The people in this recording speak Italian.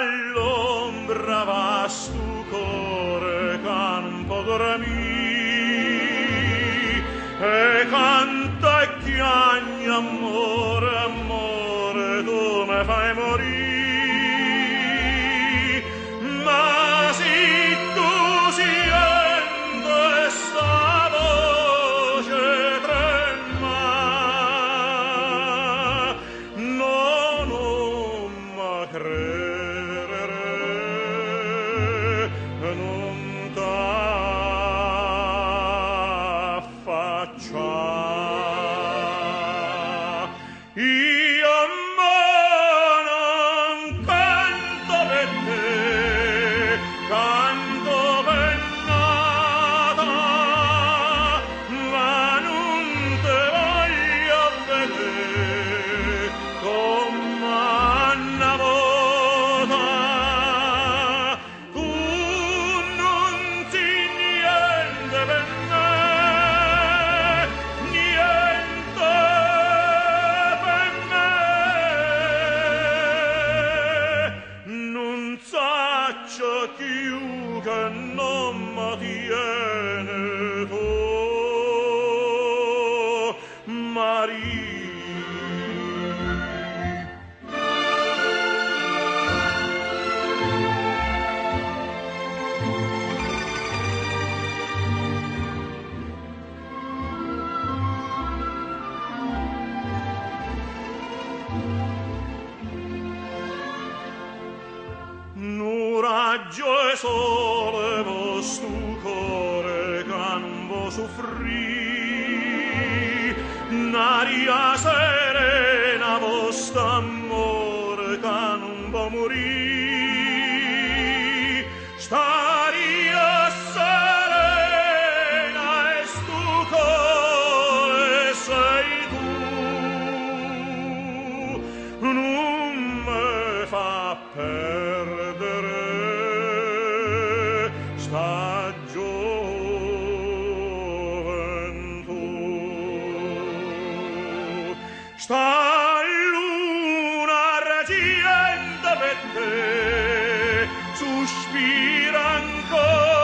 all'ombra vas tu core campo dormì e canta e chiagna amore, amore, tu me fai morire, ma se tu siente sta voce trema, no, non ma credere, non t'affaccia. Io non canto per te, canto per nata, ma non te voglio vedere come una volta. Tu non sei niente per me, niente per me. Non saccio più che non mi tiene tu, Maria. Nu raggio e sole vostro cuore che non vo soffrì, n'aria serena vostro amore che non vo morì, staria serena e sto cuore sei tu, non me fa perdere sta gioventù, sta luna argenta per te sospira ancora.